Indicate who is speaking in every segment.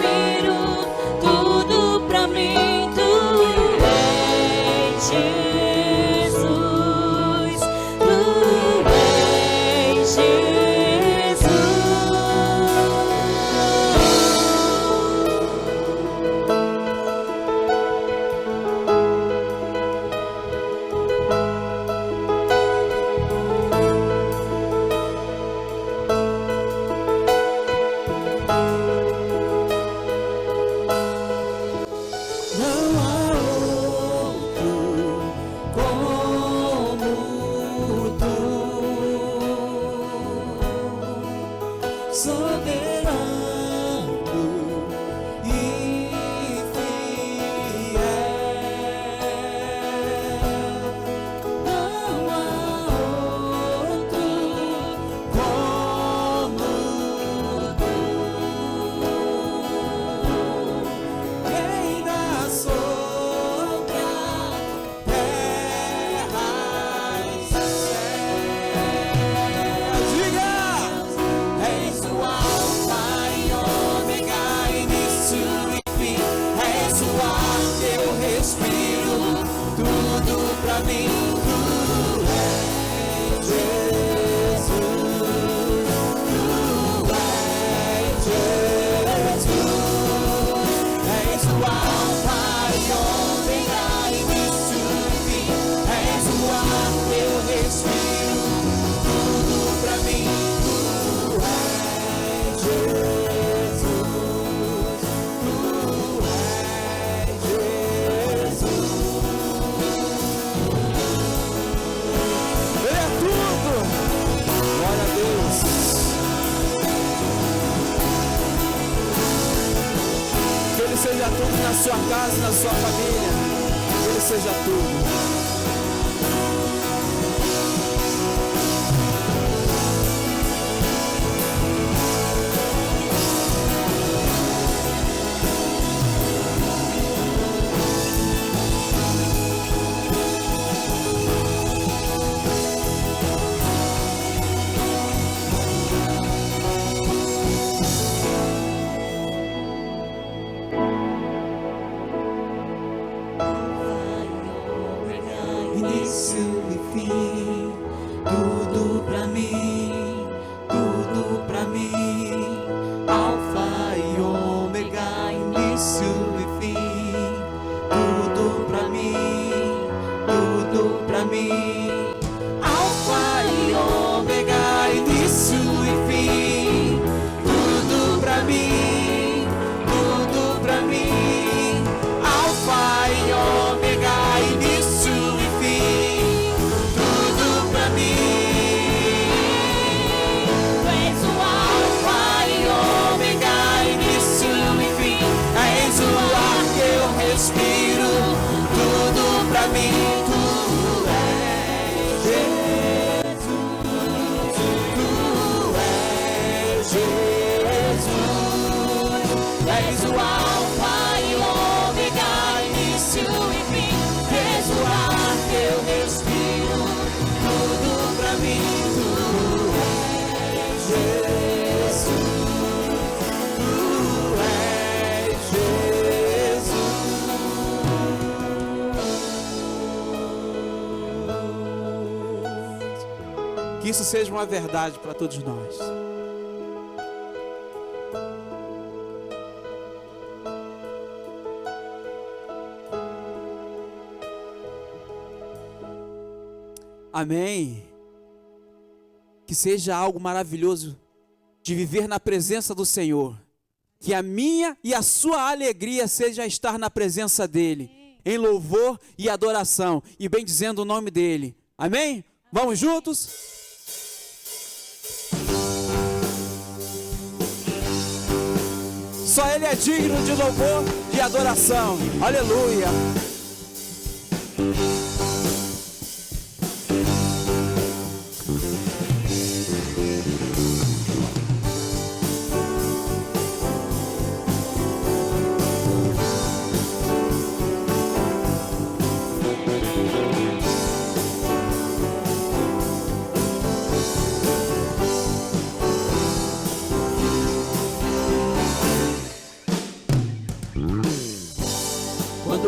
Speaker 1: respiro, tudo pra mim tu és, Jesus, tu és, Jesus. Não há outro como tu, soberano e fiel. Não há outro como tu. Reina sobre a terra e céus. Diga! És o Alfa e Ômega, início e fim. És o ar que eu respiro, tudo pra mim. Tu és Jesus, tu és Jesus. És o Alfa e Ômega, início e fim. És o ar que eu respiro, tudo pra mim. Tu és Jesus, tu és Jesus. Ele é tudo. Glória a Deus. Que Ele seja tudo na sua casa e na sua família. Que Ele seja tudo. Início e fim, tudo pra mim, tudo pra mim. Alfa e Ômega, início e fim, tudo pra mim, tudo pra mim. Alfa e Ômega, início e fim, tudo pra mim, tudo pra mim. Alfa e Ômega, início e fim, tudo pra mim. Tu és o Alfa e Ômega, início e fim. És o ar que eu respiro, tudo pra mim. Tu és Jesus, tu és Jesus. És o Alfa e Ômega, início e fim. És o ar que eu respiro, tudo pra mim. Tu és Jesus, tu és Jesus. Que isso seja uma verdade para todos nós. Amém. Que seja algo maravilhoso de viver na presença do Senhor. Que a minha e a sua alegria seja estar na presença dEle, em louvor e adoração, e bendizendo o nome dEle. Amém? Vamos juntos? Só Ele é digno de louvor e adoração. Aleluia.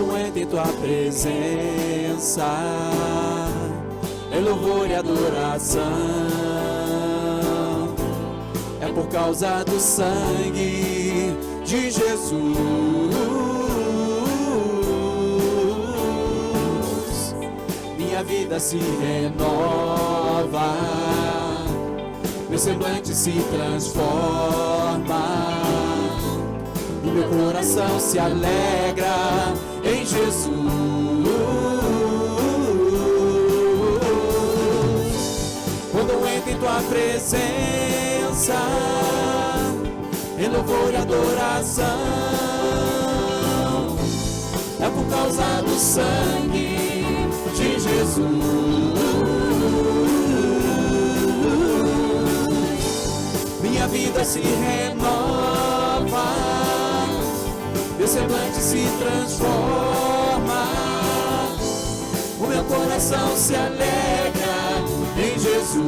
Speaker 1: Quando entro em tua presença, em louvor e adoração, é por causa do sangue de Jesus. Minha vida se renova, meu semblante se transforma, o meu coração se alegra em Jesus. Quando entro em tua presença, em louvor e adoração, é por causa do sangue de Jesus. Minha vida se renova, meu semblante se transforma, o meu coração se alegra em Jesus.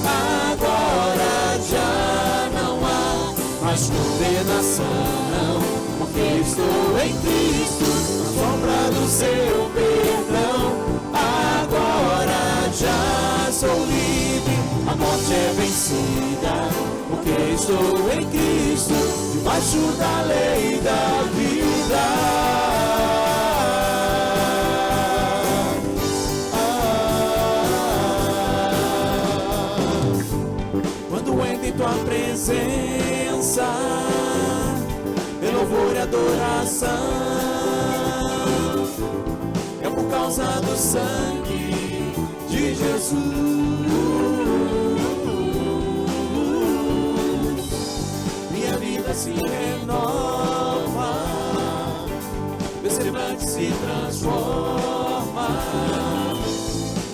Speaker 1: Agora já não há mais condenação, porque estou em Cristo, na sombra do seu perdão. Agora já sou livre, a morte é vencida, porque estou em Cristo, debaixo da lei da vida. Quando entro em tua presença, em louvor e adoração, é por causa do sangue de Jesus. Minha vida se renova, meu semblante se transforma,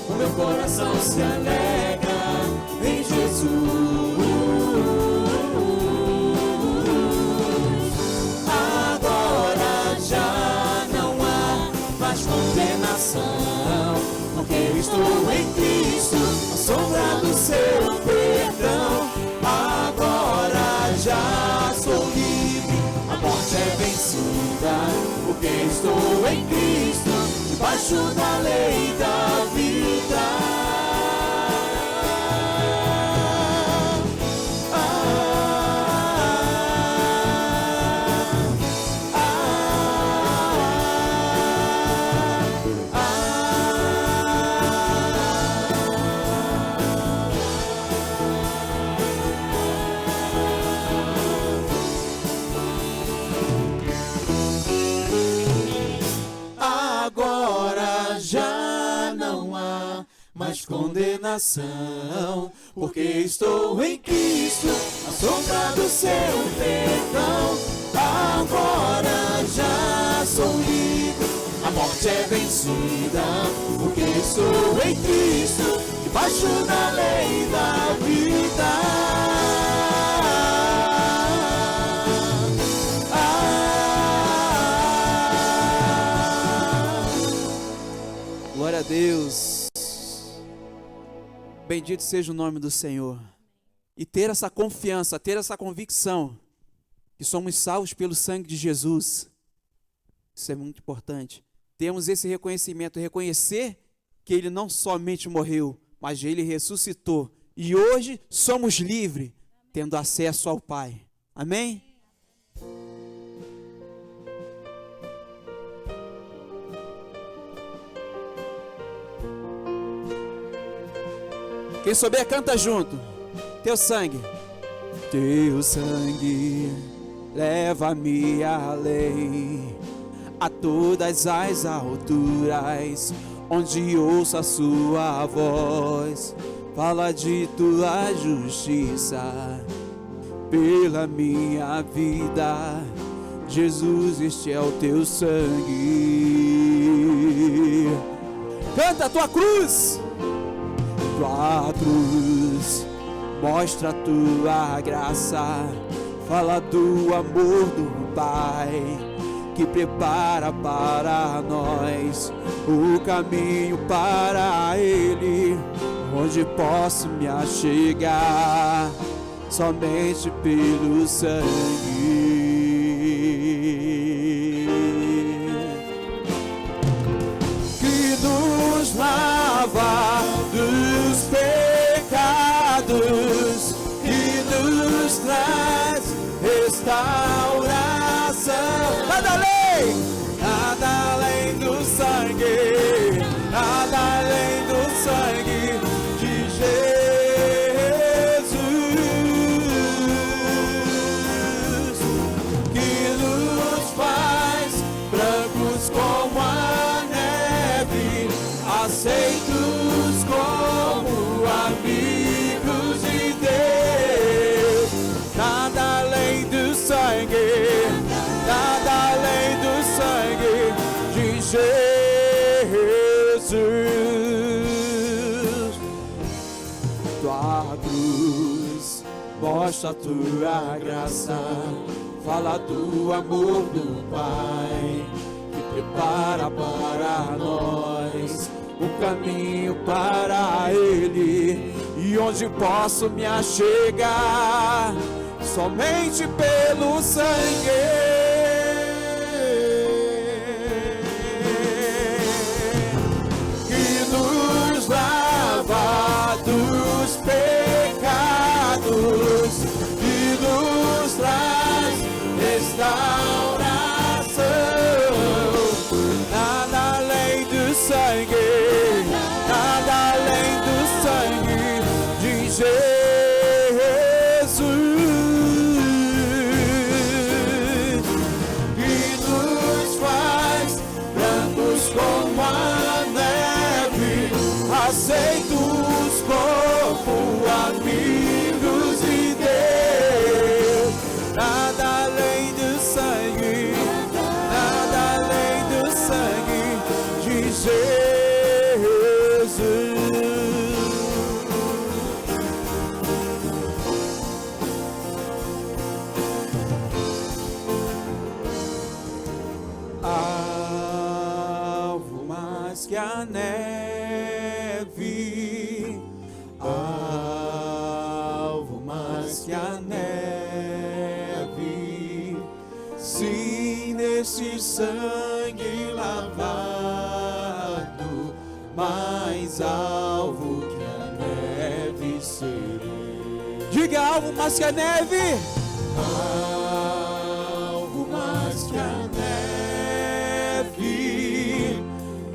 Speaker 1: o meu coração se alegra em Jesus. Agora já não há mais condenação, porque estou em Cristo, à sombra do seu perdão. Agora já sou livre, a morte é vencida, porque estou em Cristo, debaixo da lei da vida. Mais condenação, porque estou em Cristo, à sombra do seu perdão. Agora já sou livre, a morte é vencida, porque estou em Cristo, debaixo da lei da vida. Glória a Deus. Bendito seja o nome do Senhor. E ter essa confiança, ter essa convicção que somos salvos pelo sangue de Jesus, isso é muito importante. Temos esse reconhecimento, reconhecer que Ele não somente morreu, mas Ele ressuscitou. E hoje somos livres, tendo acesso ao Pai. Amém? Quem souber, canta junto. Teu sangue leva-me além, a todas as alturas, onde ouço a sua voz. Fala de tua justiça pela minha vida. Jesus, este é o teu sangue. Canta a tua cruz. Tua cruz mostra a tua graça, fala do amor do Pai, que prepara para nós o caminho para Ele, onde posso me achegar. somente pelo sangue. Lava dos pecados e nos traz restauração. Nada além do sangue, nada além do sangue de Jesus, que nos faz brancos como a neve, aceitos como amigos de Deus. Nada além do sangue, nada além do sangue de Jesus. Tua cruz mostra a tua graça, fala do amor do Pai, que prepara para nós o caminho para Ele, e onde posso me achegar somente pelo sangue que nos lava dos pecados e nos traz restauração. Nada além do sangue, nada além do sangue de Jesus, que nos faz brancos como a neve, aceitos como amigos de Deus. Nada além do sangue, nada além do sangue de Jesus. Alvo mais que a neve, alvo mais que a neve, sim, nesse sangue lavado, mais alvo que a neve serei. Diga: alvo mais que a neve, alvo mais que a neve,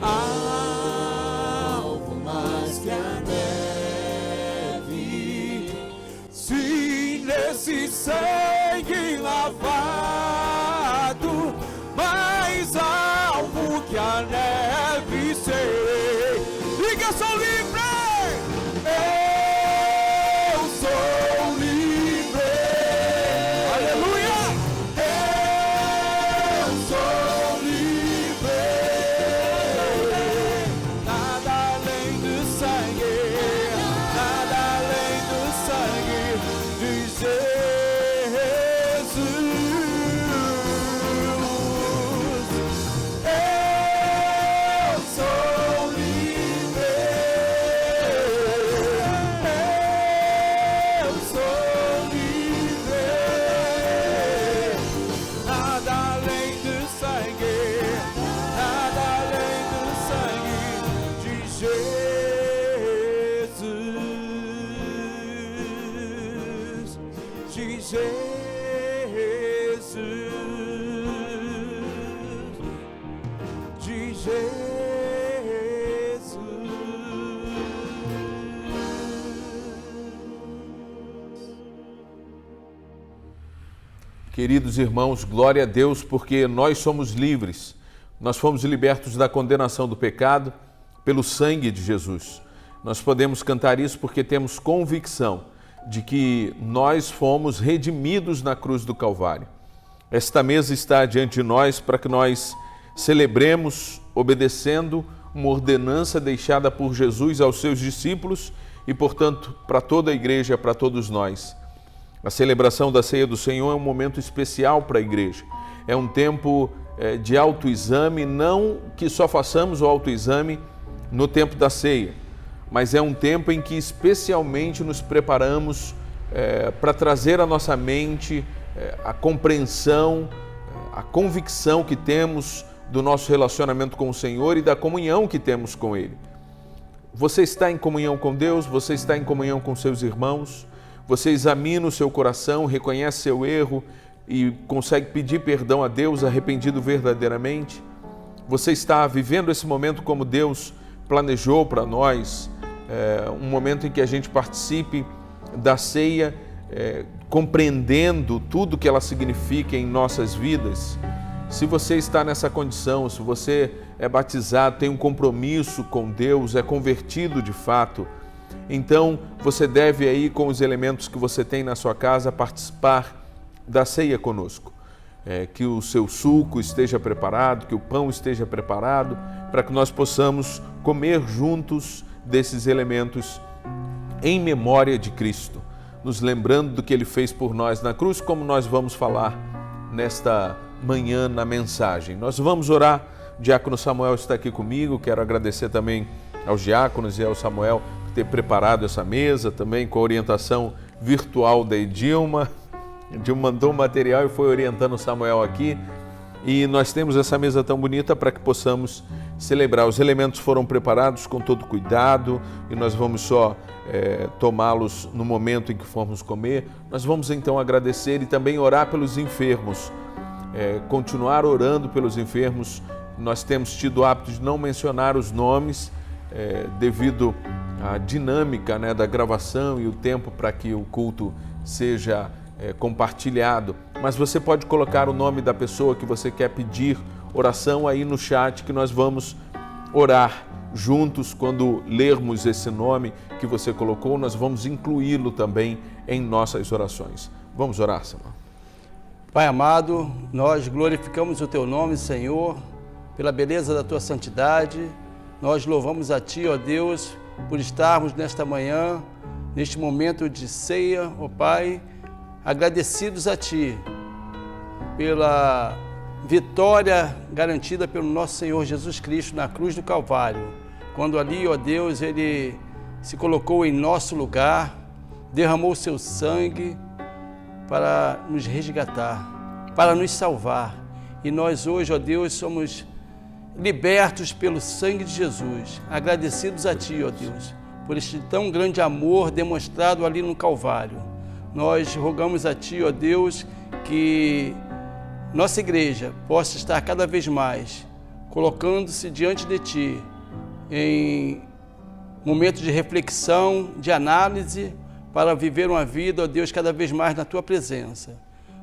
Speaker 1: alvo mais que a neve, sim, nesse sangue lavado, mais alvo que a neve serei. Diga: eu sou livre, eu sou livre, aleluia, eu sou livre. Nada além do sangue, nada além do sangue de Jesus. Eu sou livre, eu sou livre. Nada além do sangue, nada além do sangue de Jesus, de Jesus, de Jesus.
Speaker 2: Queridos irmãos, glória a Deus, porque nós somos livres. Nós fomos libertos da condenação do pecado pelo sangue de Jesus. Nós podemos cantar isso porque temos convicção de que nós fomos redimidos na cruz do Calvário. Esta mesa está diante de nós para que nós celebremos obedecendo uma ordenança deixada por Jesus aos seus discípulos e, portanto, para toda a igreja, para todos nós. A celebração da Ceia do Senhor é um momento especial para a igreja. É um tempo de autoexame, não que só façamos o autoexame no tempo da ceia, mas é um tempo em que especialmente nos preparamos para trazer à nossa mente a compreensão, a convicção que temos do nosso relacionamento com o Senhor e da comunhão que temos com Ele. Você está em comunhão com Deus? Você está em comunhão com seus irmãos? Você examina o seu coração, reconhece seu erro e consegue pedir perdão a Deus arrependido verdadeiramente? Você está vivendo esse momento como Deus planejou para nós, um momento em que a gente participe da ceia, compreendendo tudo que ela significa em nossas vidas? Se você está nessa condição, se você é batizado, tem um compromisso com Deus, é convertido de fato, então você deve aí, com os elementos que você tem na sua casa, participar da ceia conosco. Que o seu suco esteja preparado, que o pão esteja preparado, para que nós possamos comer juntos desses elementos em memória de Cristo, nos lembrando do que Ele fez por nós na cruz, como nós vamos falar nesta manhã na mensagem. Nós vamos orar. O diácono Samuel está aqui comigo, quero agradecer também aos diáconos e ao Samuel por ter preparado essa mesa, também com a orientação virtual da Edilma. Edilma mandou o material e foi orientando o Samuel aqui. E nós temos essa mesa tão bonita para que possamos celebrar. Os elementos foram preparados com todo cuidado e nós vamos só tomá-los no momento em que formos comer. Nós vamos então agradecer e também orar pelos enfermos, continuar orando pelos enfermos. Nós temos tido o hábito de não mencionar os nomes devido à dinâmica, né, da gravação e o tempo para que o culto seja compartilhado, mas você pode colocar o nome da pessoa que você quer pedir oração aí no chat, que nós vamos orar juntos. Quando lermos esse nome que você colocou, nós vamos incluí-lo também em nossas orações. Vamos orar, Senhor.
Speaker 3: Pai amado, nós glorificamos o Teu nome, Senhor, pela beleza da Tua santidade. Nós louvamos a Ti, ó Deus, por estarmos nesta manhã, neste momento de ceia, ó Pai, agradecidos a Ti pela vitória garantida pelo nosso Senhor Jesus Cristo na cruz do Calvário, quando ali, ó Deus, Ele se colocou em nosso lugar, derramou o Seu sangue para nos resgatar, para nos salvar. E nós hoje, ó Deus, somos libertos pelo sangue de Jesus, agradecidos a Ti, ó Deus, por este tão grande amor demonstrado ali no Calvário. Nós rogamos a Ti, ó Deus, que nossa igreja possa estar cada vez mais colocando-se diante de Ti em momentos de reflexão, de análise, para viver uma vida, ó Deus, cada vez mais na Tua presença.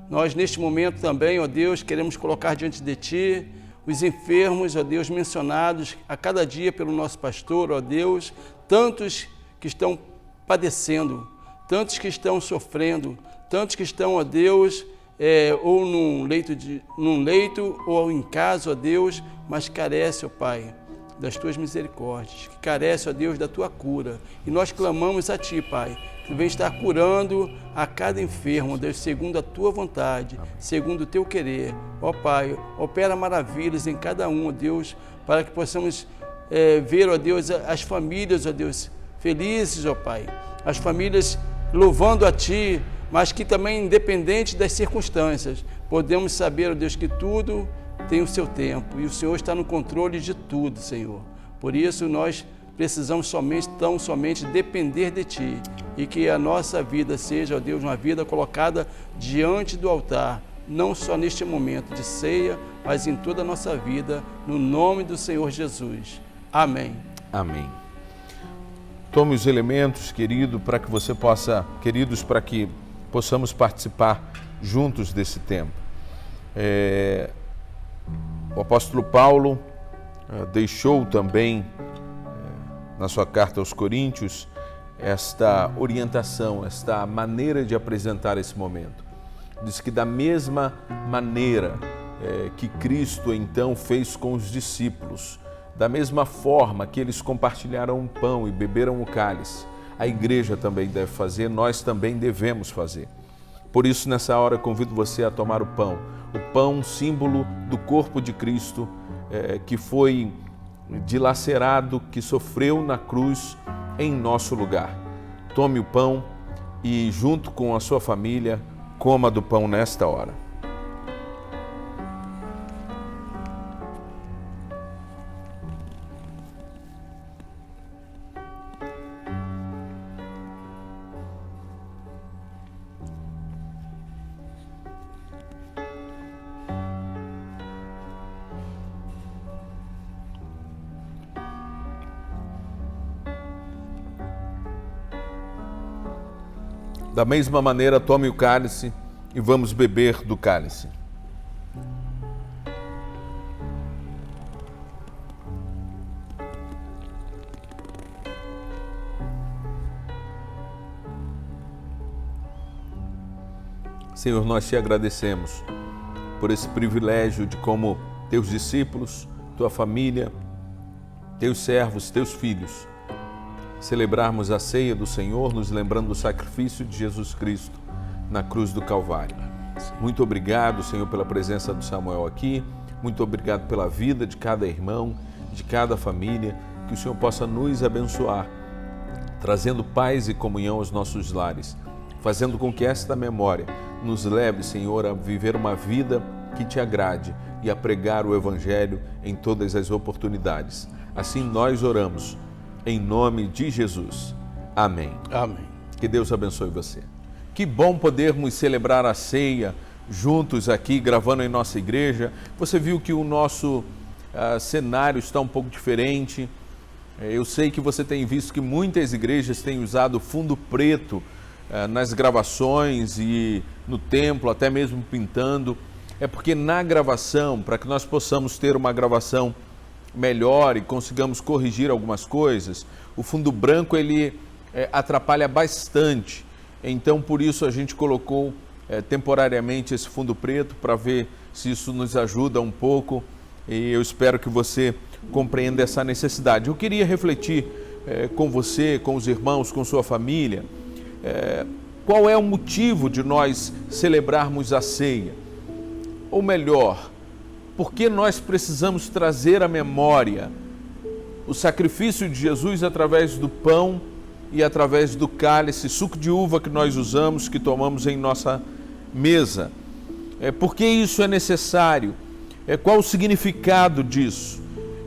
Speaker 3: Nós, neste momento também, ó Deus, queremos colocar diante de Ti os enfermos, ó Deus, mencionados a cada dia pelo nosso pastor, ó Deus, tantos que estão padecendo, tantos que estão sofrendo, tantos que estão, ó Deus, ou num leito ou em casa, ó Deus, mas carece, ó Pai, das Tuas misericórdias, que carece, ó Deus, da Tua cura. E nós clamamos a Ti, Pai, que vem estar curando a cada enfermo, ó Deus, segundo a Tua vontade, segundo o Teu querer. Ó Pai, opera maravilhas em cada um, ó Deus, para que possamos ver, ó Deus, as famílias, ó Deus, felizes, ó Pai, as famílias louvando a Ti, mas que também, independente das circunstâncias, podemos saber, ó Deus, que tudo tem o seu tempo e o Senhor está no controle de tudo, Senhor. Por isso nós precisamos tão somente depender de Ti e que a nossa vida seja, ó Deus, uma vida colocada diante do altar, não só neste momento de ceia, mas em toda a nossa vida, no nome do Senhor Jesus. Amém.
Speaker 2: Amém. Tome os elementos, queridos, para que possamos participar juntos desse tempo. O apóstolo Paulo deixou também na sua carta aos Coríntios esta orientação, esta maneira de apresentar esse momento. Diz que da mesma maneira que Cristo então fez com os discípulos, da mesma forma que eles compartilharam o pão e beberam o cálice, a igreja também deve fazer, nós também devemos fazer. Por isso, nessa hora, convido você a tomar o pão, símbolo do corpo de Cristo, que foi dilacerado, que sofreu na cruz em nosso lugar. Tome o pão e, junto com a sua família, coma do pão nesta hora. Da mesma maneira, tome o cálice e vamos beber do cálice. Senhor, nós te agradecemos por esse privilégio de, como teus discípulos, tua família, teus servos, teus filhos, celebrarmos a ceia do Senhor, nos lembrando do sacrifício de Jesus Cristo na cruz do Calvário. Muito obrigado, Senhor, pela presença do Samuel aqui. Muito obrigado pela vida de cada irmão, de cada família. Que o Senhor possa nos abençoar, trazendo paz e comunhão aos nossos lares, fazendo com que esta memória nos leve, Senhor, a viver uma vida que te agrade e a pregar o Evangelho em todas as oportunidades. Assim nós oramos, em nome de Jesus. Amém.
Speaker 3: Amém.
Speaker 2: Que Deus abençoe você. Que bom podermos celebrar a ceia juntos aqui, gravando em nossa igreja. Você viu que o nosso cenário está um pouco diferente. Eu sei que você tem visto que muitas igrejas têm usado fundo preto nas gravações e no templo, até mesmo pintando. É porque na gravação, para que nós possamos ter uma gravação melhor e consigamos corrigir algumas coisas, o fundo branco ele atrapalha bastante. Então, por isso a gente colocou temporariamente esse fundo preto, para ver se isso nos ajuda um pouco, e eu espero que você compreenda essa necessidade. Eu queria refletir com você, com os irmãos, com sua família, qual é o motivo de nós celebrarmos a ceia? Ou melhor, por que nós precisamos trazer à memória o sacrifício de Jesus através do pão e através do cálice, suco de uva que nós usamos, que tomamos em nossa mesa? Por que isso é necessário? Qual o significado disso?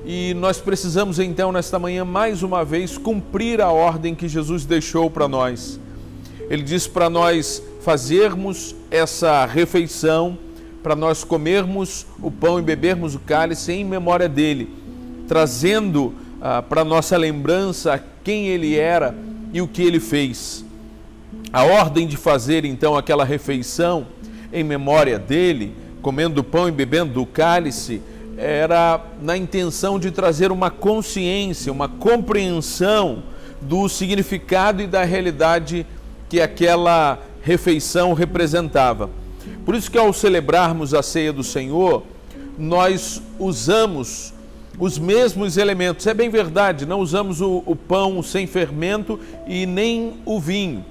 Speaker 2: E nós precisamos então, nesta manhã, mais uma vez, cumprir a ordem que Jesus deixou para nós. Ele disse para nós fazermos essa refeição, para nós comermos o pão e bebermos o cálice em memória dele, trazendo para nossa lembrança quem ele era e o que ele fez. A ordem de fazer então aquela refeição em memória dele, comendo o pão e bebendo do cálice, era na intenção de trazer uma consciência, uma compreensão do significado e da realidade que aquela refeição representava. Por isso que, ao celebrarmos a ceia do Senhor, nós usamos os mesmos elementos. É bem verdade, não usamos o pão sem fermento e nem o vinho.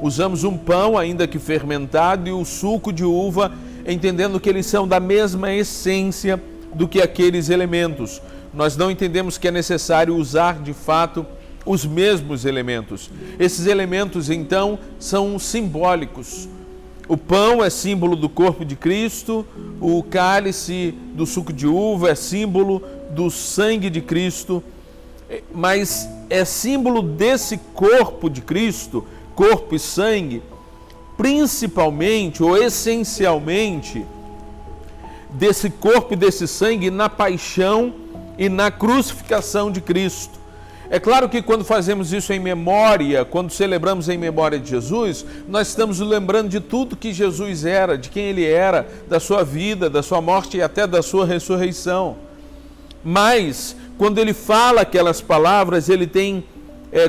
Speaker 2: Usamos um pão, ainda que fermentado, e o suco de uva, entendendo que eles são da mesma essência do que aqueles elementos. Nós não entendemos que é necessário usar, de fato, os mesmos elementos. Esses elementos, então, são simbólicos. O pão é símbolo do corpo de Cristo, o cálice do suco de uva é símbolo do sangue de Cristo, mas é símbolo desse corpo de Cristo, corpo e sangue, principalmente ou essencialmente desse corpo e desse sangue na paixão e na crucificação de Cristo. É claro que quando fazemos isso em memória, quando celebramos em memória de Jesus, nós estamos lembrando de tudo que Jesus era, de quem ele era, da sua vida, da sua morte e até da sua ressurreição. Mas, quando ele fala aquelas palavras, ele tem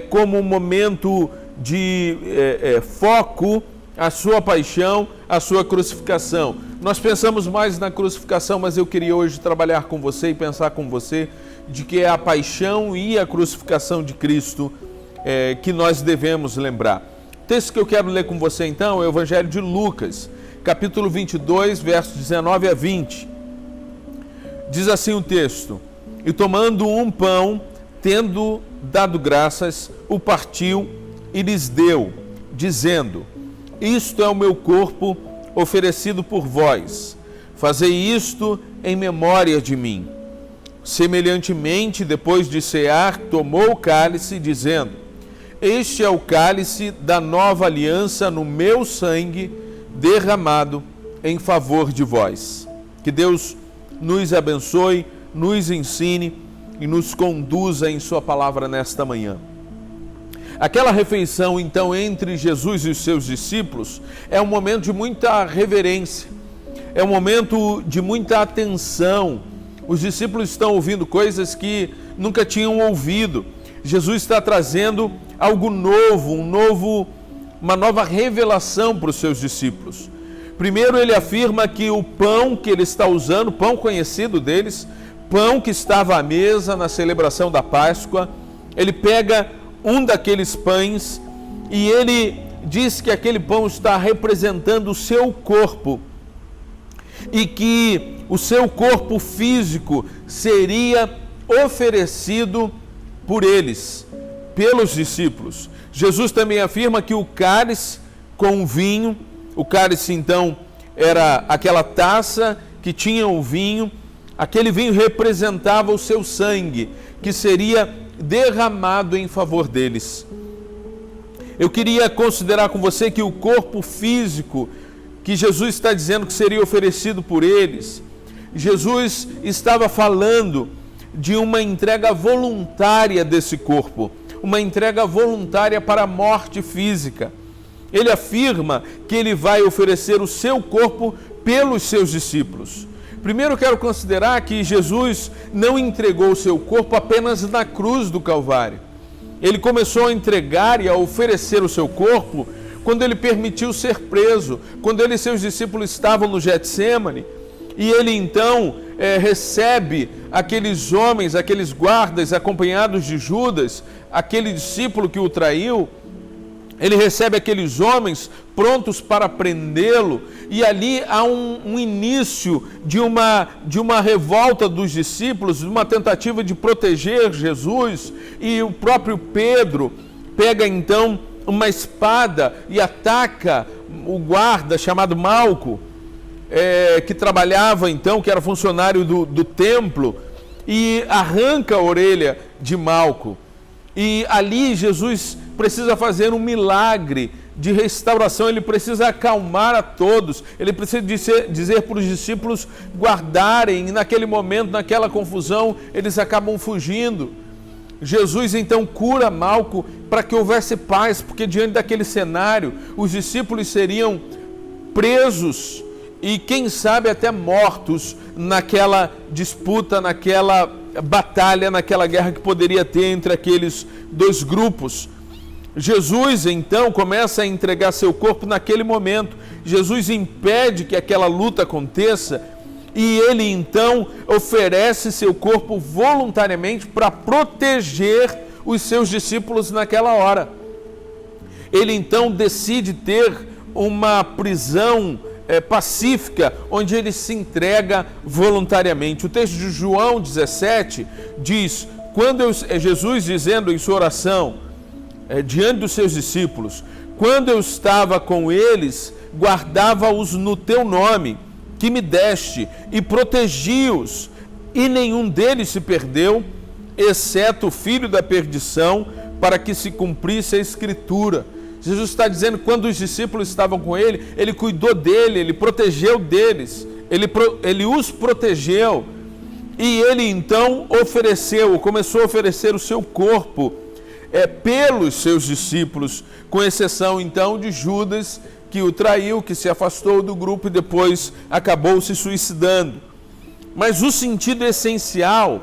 Speaker 2: como um momento de foco a sua paixão, a sua crucificação. Nós pensamos mais na crucificação, mas eu queria hoje trabalhar com você e pensar com você de que é a paixão e a crucificação de Cristo que nós devemos lembrar. O texto que eu quero ler com você então é o Evangelho de Lucas, capítulo 22, versos 19 a 20. Diz assim o texto: e tomando um pão, tendo dado graças, o partiu e lhes deu, dizendo: isto é o meu corpo oferecido por vós. Fazei isto em memória de mim. Semelhantemente, depois de cear, tomou o cálice, dizendo: este é o cálice da nova aliança no meu sangue, derramado em favor de vós. Que Deus nos abençoe, nos ensine e nos conduza em sua palavra nesta manhã. Aquela refeição, então, entre Jesus e os seus discípulos é um momento de muita reverência, é um momento de muita atenção. Os discípulos estão ouvindo coisas que nunca tinham ouvido. Jesus está trazendo algo novo, uma nova revelação para os seus discípulos. Primeiro, ele afirma que o pão que ele está usando, pão conhecido deles, pão que estava à mesa na celebração da Páscoa, ele pega um daqueles pães e ele diz que aquele pão está representando o seu corpo e que o seu corpo físico seria oferecido por eles, pelos discípulos. Jesus também afirma que o cálice com o vinho, o cálice então era aquela taça que tinha o vinho, aquele vinho representava o seu sangue, que seria derramado em favor deles. Eu queria considerar com você que o corpo físico que Jesus está dizendo que seria oferecido por eles, Jesus estava falando de uma entrega voluntária desse corpo, uma entrega voluntária para a morte física. Ele afirma que ele vai oferecer o seu corpo pelos seus discípulos. Primeiro eu quero considerar que Jesus não entregou o seu corpo apenas na cruz do Calvário. Ele começou a entregar e a oferecer o seu corpo quando ele permitiu ser preso, quando ele e seus discípulos estavam no Getsêmani, e ele então recebe aqueles homens, aqueles guardas acompanhados de Judas, aquele discípulo que o traiu. Ele recebe aqueles homens prontos para prendê-lo, e ali há um início de uma revolta dos discípulos, de uma tentativa de proteger Jesus, e o próprio Pedro pega então uma espada e ataca o guarda chamado Malco, que trabalhava então, que era funcionário do templo, e arranca a orelha de Malco. E ali Jesus precisa fazer um milagre de restauração, ele precisa acalmar a todos, ele precisa dizer para os discípulos guardarem, e naquele momento, naquela confusão, eles acabam fugindo. Jesus então cura Malco para que houvesse paz, porque diante daquele cenário, os discípulos seriam presos e quem sabe até mortos naquela disputa, naquela batalha, naquela guerra que poderia ter entre aqueles dois grupos. Jesus então começa a entregar seu corpo naquele momento. Jesus impede que aquela luta aconteça e ele então oferece seu corpo voluntariamente para proteger os seus discípulos naquela hora. Ele então decide ter uma prisão pacífica, onde ele se entrega voluntariamente. O texto de João 17 diz, Jesus dizendo em sua oração, diante dos seus discípulos, quando eu estava com eles, guardava-os no teu nome, que me deste, e protegi-os, e nenhum deles se perdeu, exceto o filho da perdição, para que se cumprisse a Escritura. Jesus está dizendo que quando os discípulos estavam com ele, ele cuidou dele, ele protegeu deles, ele os protegeu, e ele então começou a oferecer o seu corpo pelos seus discípulos, com exceção então de Judas, que o traiu, que se afastou do grupo e depois acabou se suicidando. Mas o sentido essencial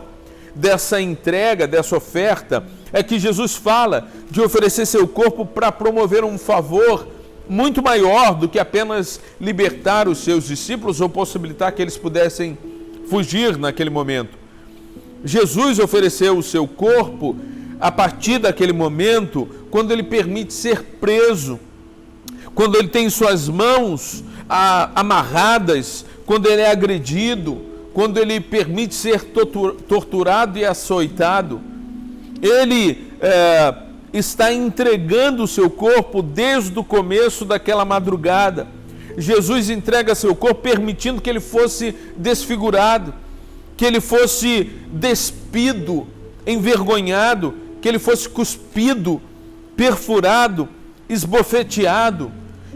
Speaker 2: dessa entrega, dessa oferta, é que Jesus fala de oferecer seu corpo para promover um favor muito maior do que apenas libertar os seus discípulos ou possibilitar que eles pudessem fugir naquele momento. Jesus ofereceu o seu corpo a partir daquele momento, quando ele permite ser preso, quando ele tem suas mãos amarradas, quando ele é agredido, quando ele permite ser torturado e açoitado. Ele está entregando o seu corpo desde o começo daquela madrugada. Jesus entrega seu corpo permitindo que ele fosse desfigurado, que ele fosse despido, envergonhado, que ele fosse cuspido, perfurado, esbofeteado,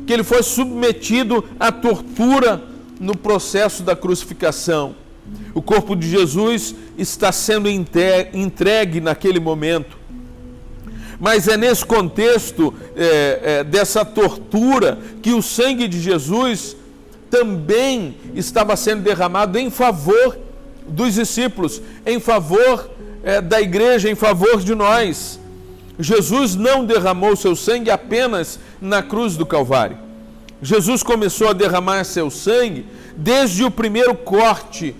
Speaker 2: que ele fosse submetido à tortura no processo da crucificação. O corpo de Jesus está sendo entregue naquele momento. Mas é nesse contexto dessa tortura que o sangue de Jesus também estava sendo derramado em favor dos discípulos, em favor da igreja, em favor de nós. Jesus não derramou seu sangue apenas na cruz do Calvário. Jesus começou a derramar seu sangue desde o primeiro corte,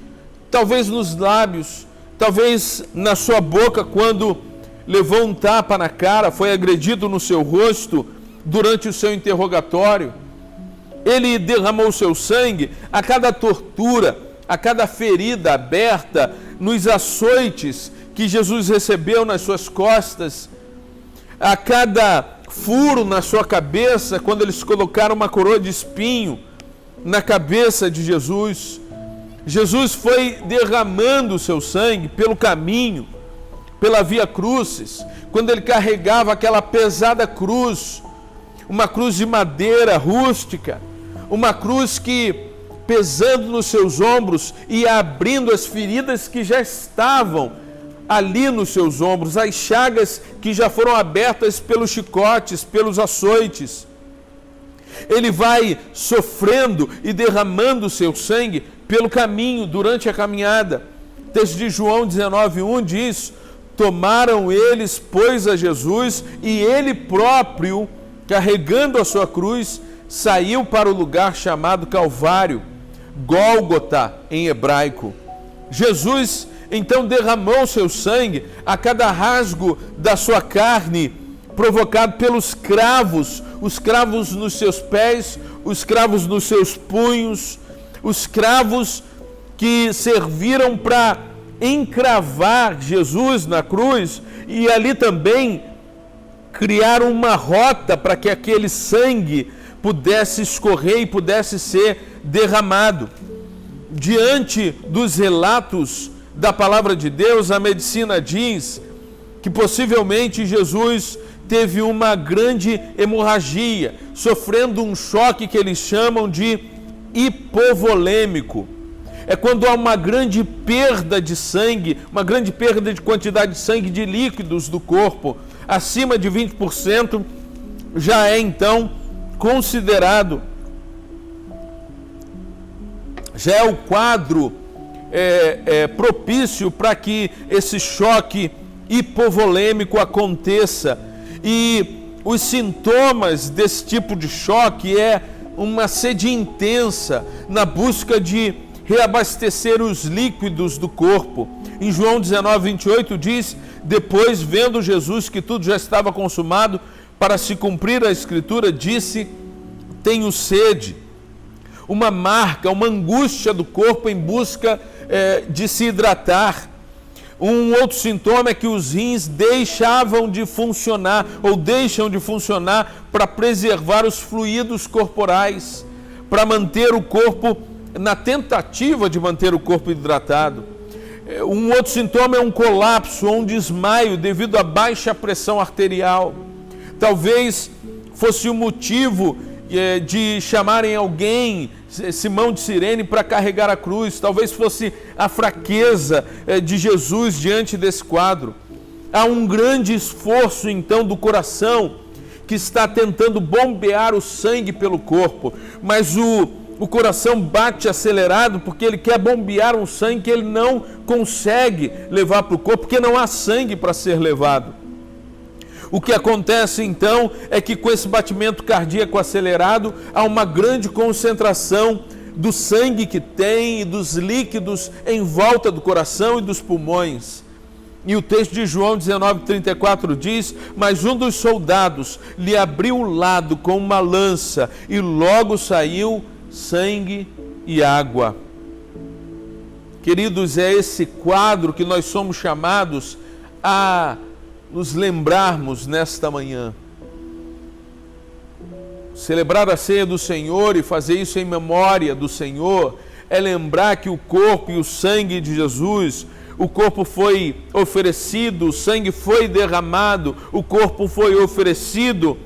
Speaker 2: talvez nos lábios, talvez na sua boca, quando levou um tapa na cara, foi agredido no seu rosto durante o seu interrogatório. Ele derramou seu sangue a cada tortura, a cada ferida aberta, nos açoites que Jesus recebeu nas suas costas, a cada furo na sua cabeça, quando eles colocaram uma coroa de espinho na cabeça de Jesus. Jesus foi derramando o seu sangue pelo caminho, pela via crucis, quando ele carregava aquela pesada cruz, uma cruz de madeira rústica, uma cruz que, pesando nos seus ombros, ia abrindo as feridas que já estavam ali nos seus ombros, as chagas que já foram abertas pelos chicotes, pelos açoites. Ele vai sofrendo e derramando o seu sangue pelo caminho, durante a caminhada. O texto de João 19:1 diz: tomaram eles, pois, a Jesus, e ele próprio, carregando a sua cruz, saiu para o lugar chamado Calvário, Gólgota em hebraico. Jesus então derramou seu sangue a cada rasgo da sua carne, provocado pelos cravos, os cravos nos seus pés, os cravos nos seus punhos, os cravos que serviram para encravar Jesus na cruz e ali também criar uma rota para que aquele sangue pudesse escorrer e pudesse ser derramado. Diante dos relatos da palavra de Deus, a medicina diz que possivelmente Jesus teve uma grande hemorragia, sofrendo um choque que eles chamam de hipovolêmico. É quando há uma grande perda de sangue, uma grande perda de quantidade de sangue, de líquidos do corpo, acima de 20%, já é então considerado, já é o quadro propício para que esse choque hipovolêmico aconteça. E os sintomas desse tipo de choque é uma sede intensa na busca de reabastecer os líquidos do corpo. Em João 19:28 diz: depois, vendo Jesus que tudo já estava consumado, para se cumprir a Escritura, disse: tenho sede. Uma marca, uma angústia do corpo em busca de se hidratar. Um outro sintoma é que os rins deixavam de funcionar, ou deixam de funcionar, para preservar os fluidos corporais, para manter o corpo, na tentativa de manter o corpo hidratado. Um outro sintoma é um colapso ou um desmaio devido à baixa pressão arterial. Talvez fosse o motivo de chamarem alguém, Simão de Cirene, para carregar a cruz. Talvez fosse a fraqueza de Jesus diante desse quadro. Há um grande esforço então do coração que está tentando bombear o sangue pelo corpo, mas o coração bate acelerado porque ele quer bombear um sangue que ele não consegue levar para o corpo, porque não há sangue para ser levado. O que acontece então é que com esse batimento cardíaco acelerado, há uma grande concentração do sangue que tem e dos líquidos em volta do coração e dos pulmões. E o texto de João 19:34 diz: mas um dos soldados lhe abriu o lado com uma lança e logo saiu sangue e água. Queridos, é esse quadro que nós somos chamados a nos lembrarmos nesta manhã. Celebrar a ceia do Senhor e fazer isso em memória do Senhor é lembrar que o corpo e o sangue de Jesus, o corpo foi oferecido, o sangue foi derramado, o corpo foi oferecido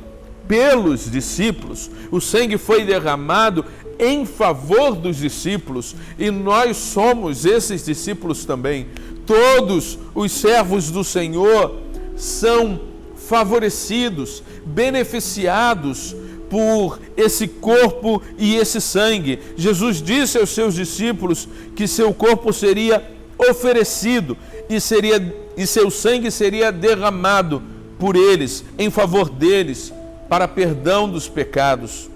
Speaker 2: pelos discípulos, o sangue foi derramado em favor dos discípulos, e nós somos esses discípulos também. Todos os servos do Senhor são favorecidos, beneficiados por esse corpo e esse sangue. Jesus disse aos seus discípulos que seu corpo seria oferecido e seu sangue seria derramado por eles, em favor deles, para perdão dos pecados.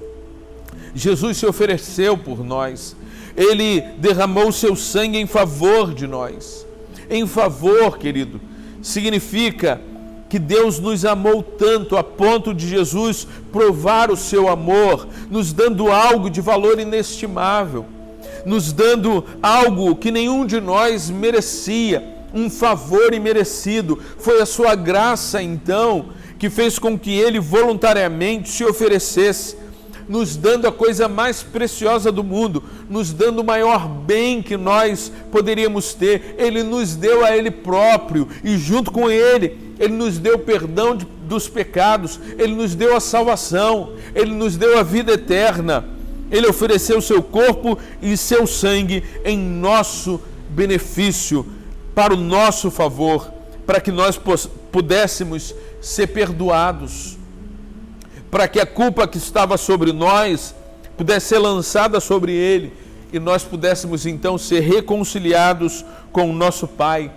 Speaker 2: Jesus se ofereceu por nós. Ele derramou seu sangue em favor de nós. Em favor, querido, significa que Deus nos amou tanto a ponto de Jesus provar o seu amor, nos dando algo de valor inestimável, nos dando algo que nenhum de nós merecia, um favor imerecido. Foi a sua graça, então, que fez com que Ele voluntariamente se oferecesse, nos dando a coisa mais preciosa do mundo, nos dando o maior bem que nós poderíamos ter. Ele nos deu a Ele próprio, e junto com Ele nos deu o perdão dos pecados, Ele nos deu a salvação, Ele nos deu a vida eterna. Ele ofereceu seu corpo e seu sangue em nosso benefício, para o nosso favor, para que nós pudéssemos ser perdoados, para que a culpa que estava sobre nós pudesse ser lançada sobre Ele, e nós pudéssemos então ser reconciliados com o nosso Pai,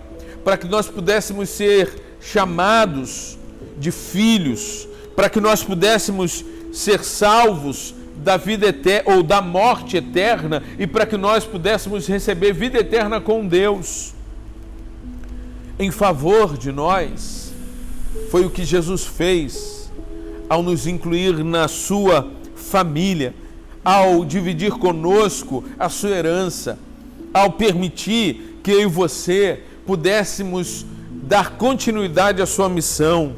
Speaker 2: para que nós pudéssemos ser chamados de filhos, para que nós pudéssemos ser salvos da vida eterna ou da morte eterna, e para que nós pudéssemos receber vida eterna com Deus. Em favor de nós, foi o que Jesus fez ao nos incluir na sua família, ao dividir conosco a sua herança, ao permitir que eu e você pudéssemos dar continuidade à sua missão.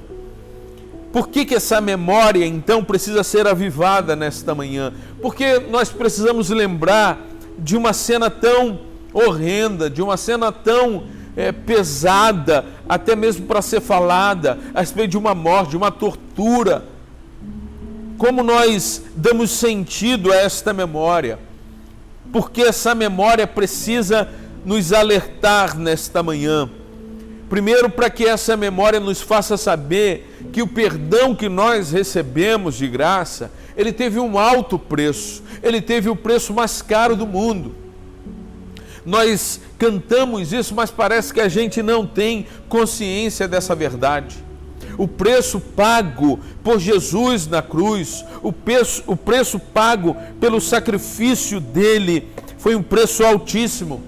Speaker 2: Por que essa memória, então, precisa ser avivada nesta manhã? Porque nós precisamos lembrar de uma cena tão horrenda, de uma cena tão pesada, até mesmo para ser falada, a respeito de uma morte, de uma tortura. Como nós damos sentido a esta memória? Porque essa memória precisa nos alertar nesta manhã. Primeiro, para que essa memória nos faça saber que o perdão que nós recebemos de graça, ele teve um alto preço, ele teve o preço mais caro do mundo. Nós cantamos isso, mas parece que a gente não tem consciência dessa verdade. O preço pago por Jesus na cruz, o preço pago pelo sacrifício dele, foi um preço altíssimo.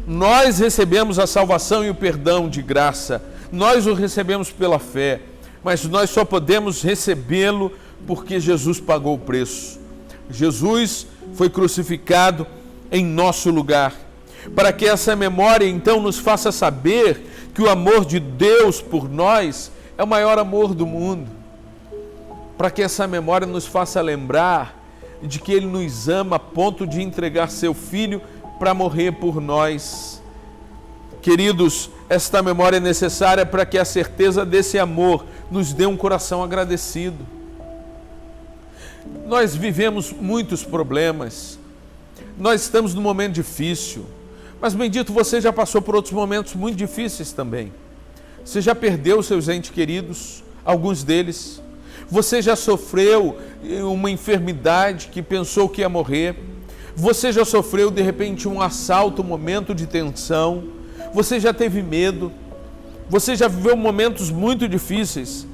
Speaker 2: Nós recebemos a salvação e o perdão de graça, nós o recebemos pela fé, mas nós só podemos recebê-lo porque Jesus pagou o preço. Jesus foi crucificado em nosso lugar, para que essa memória então nos faça saber que o amor de Deus por nós é o maior amor do mundo, para que essa memória nos faça lembrar de que Ele nos ama a ponto de entregar seu Filho para morrer por nós. Queridos, esta memória é necessária para que a certeza desse amor nos dê um coração agradecido. Nós vivemos muitos problemas, nós estamos num momento difícil, mas bendito, você já passou por outros momentos muito difíceis também. Você já perdeu seus entes queridos, alguns deles. Você já sofreu uma enfermidade que pensou que ia morrer. Você já sofreu de repente um assalto, um momento de tensão. Você já teve medo. Você já viveu momentos muito difíceis.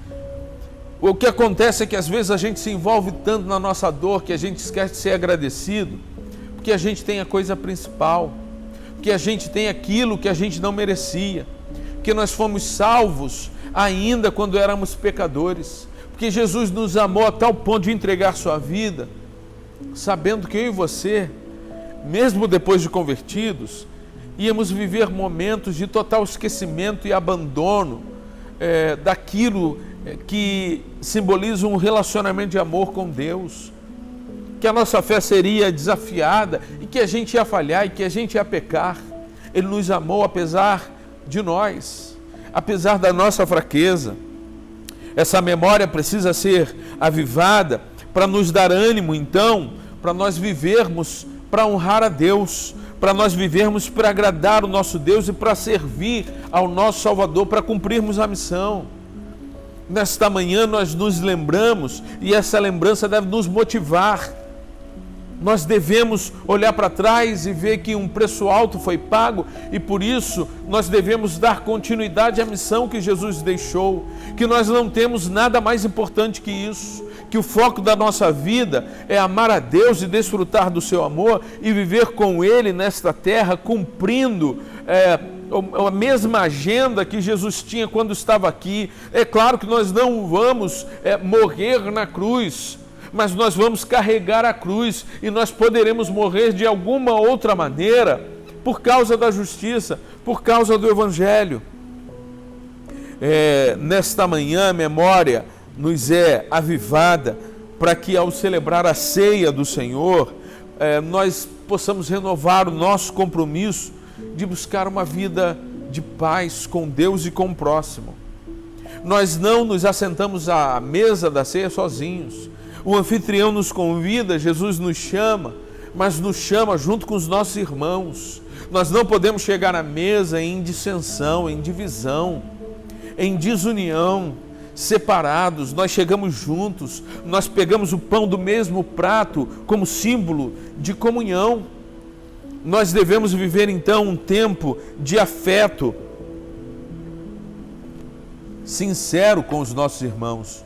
Speaker 2: O que acontece é que às vezes a gente se envolve tanto na nossa dor que a gente esquece de ser agradecido, porque a gente tem a coisa principal, porque a gente tem aquilo que a gente não merecia, porque nós fomos salvos ainda quando éramos pecadores, porque Jesus nos amou a tal ponto de entregar sua vida, sabendo que eu e você, mesmo depois de convertidos, íamos viver momentos de total esquecimento e abandono daquilo que simboliza um relacionamento de amor com Deus, que a nossa fé seria desafiada e que a gente ia falhar e que a gente ia pecar. Ele nos amou apesar de nós, apesar da nossa fraqueza. Essa memória precisa ser avivada para nos dar ânimo, então, para nós vivermos para honrar a Deus, para nós vivermos para agradar o nosso Deus e para servir ao nosso Salvador, para cumprirmos a missão. Nesta manhã nós nos lembramos, e essa lembrança deve nos motivar. Nós devemos olhar para trás e ver que um preço alto foi pago, e por isso nós devemos dar continuidade à missão que Jesus deixou, que nós não temos nada mais importante que isso, que o foco da nossa vida é amar a Deus e desfrutar do seu amor e viver com Ele nesta terra, cumprindo a mesma agenda que Jesus tinha quando estava aqui. É claro que nós não vamos morrer na cruz, mas nós vamos carregar a cruz e nós poderemos morrer de alguma outra maneira por causa da justiça, por causa do Evangelho. Nesta manhã a memória nos é avivada para que ao celebrar a ceia do Senhor, nós possamos renovar o nosso compromisso de buscar uma vida de paz com Deus e com o próximo. Nós não nos assentamos à mesa da ceia sozinhos. O anfitrião nos convida, Jesus nos chama, mas nos chama junto com os nossos irmãos. Nós não podemos chegar à mesa em dissensão, em divisão, em desunião, separados. Nós chegamos juntos, nós pegamos o pão do mesmo prato como símbolo de comunhão. Nós devemos viver então um tempo de afeto sincero com os nossos irmãos.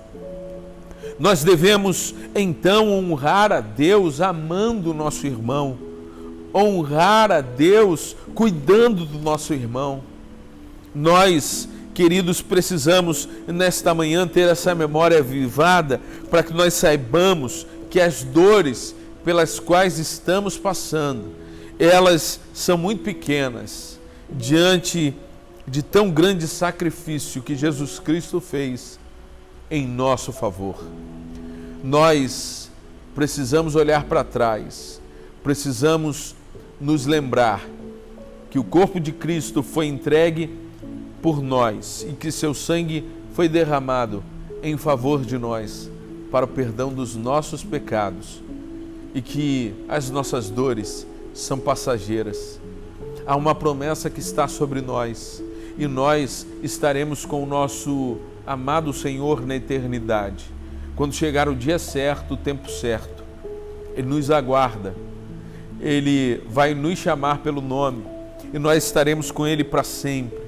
Speaker 2: Nós devemos então honrar a Deus amando o nosso irmão, honrar a Deus cuidando do nosso irmão. Nós, queridos, precisamos nesta manhã ter essa memória avivada para que nós saibamos que as dores pelas quais estamos passando, elas são muito pequenas diante de tão grande sacrifício que Jesus Cristo fez em nosso favor. Nós precisamos olhar para trás, precisamos nos lembrar que o corpo de Cristo foi entregue por nós e que seu sangue foi derramado em favor de nós para o perdão dos nossos pecados e que as nossas dores são passageiras. Há uma promessa que está sobre nós e nós estaremos com o nosso amado Senhor na eternidade. Quando chegar o dia certo, o tempo certo, Ele nos aguarda, Ele vai nos chamar pelo nome e nós estaremos com Ele para sempre.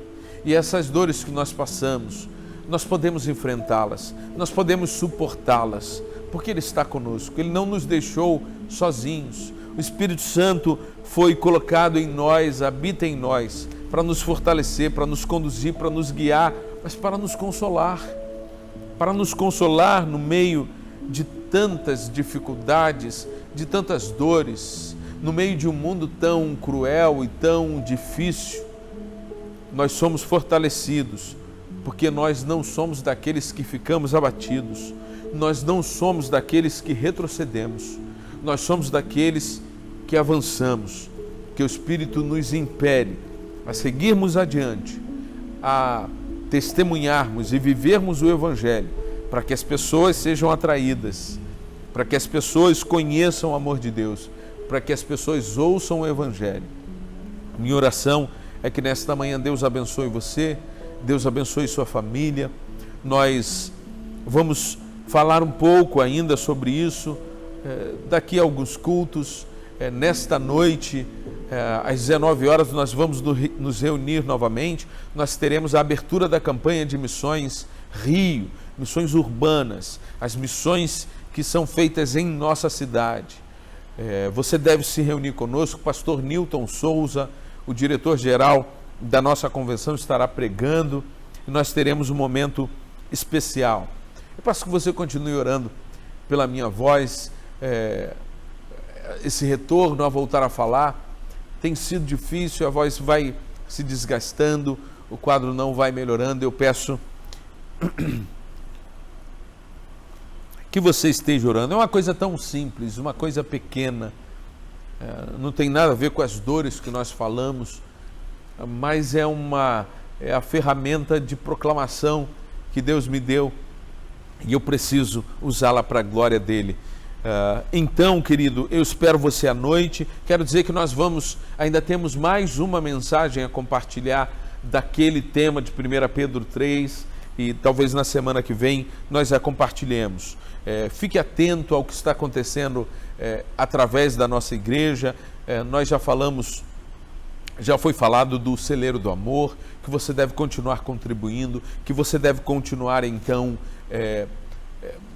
Speaker 2: E essas dores que nós passamos, nós podemos enfrentá-las, nós podemos suportá-las, porque Ele está conosco, Ele não nos deixou sozinhos. O Espírito Santo foi colocado em nós, habita em nós, para nos fortalecer, para nos conduzir, para nos guiar, mas para nos consolar no meio de tantas dificuldades, de tantas dores, no meio de um mundo tão cruel e tão difícil. Nós somos fortalecidos, porque nós não somos daqueles que ficamos abatidos, nós não somos daqueles que retrocedemos, nós somos daqueles que avançamos, que o Espírito nos impele a seguirmos adiante, a testemunharmos e vivermos o Evangelho, para que as pessoas sejam atraídas, para que as pessoas conheçam o amor de Deus, para que as pessoas ouçam o Evangelho. Minha oração é que nesta manhã Deus abençoe você, Deus abençoe sua família. Nós vamos falar um pouco ainda sobre isso daqui a alguns cultos. Nesta noite, às 19 horas, nós vamos nos reunir novamente. Nós teremos a abertura da campanha de missões Rio, missões urbanas, as missões que são feitas em nossa cidade. Você deve se reunir conosco. O pastor Nilton Souza, o diretor-geral da nossa convenção, estará pregando e nós teremos um momento especial. Eu peço que você continue orando pela minha voz. Esse retorno a voltar a falar tem sido difícil, a voz vai se desgastando, o quadro não vai melhorando. Eu peço que você esteja orando. É uma coisa tão simples, uma coisa pequena, não tem nada a ver com as dores que nós falamos, mas é a ferramenta de proclamação que Deus me deu e eu preciso usá-la para a glória dele. Então, querido, eu espero você à noite. Quero dizer que nós ainda temos mais uma mensagem a compartilhar daquele tema de 1 Pedro 3 e talvez na semana que vem nós a compartilhemos. Fique atento ao que está acontecendo através da nossa igreja. Nós já foi falado do celeiro do amor, que você deve continuar contribuindo, que você deve continuar então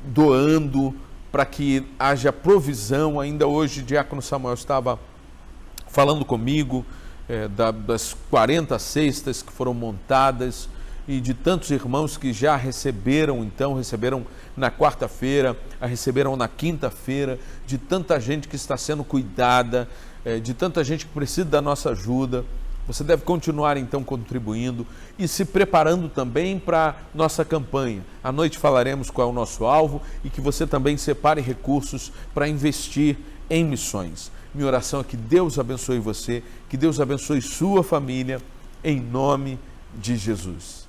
Speaker 2: doando para que haja provisão. Ainda hoje, o diácono Samuel estava falando comigo das 40 cestas que foram montadas e de tantos irmãos que já receberam na quarta-feira, receberam na quinta-feira, de tanta gente que está sendo cuidada, de tanta gente que precisa da nossa ajuda. Você deve continuar então contribuindo e se preparando também para nossa campanha. À noite falaremos qual é o nosso alvo e que você também separe recursos para investir em missões. Minha oração é que Deus abençoe você, que Deus abençoe sua família, em nome de Jesus.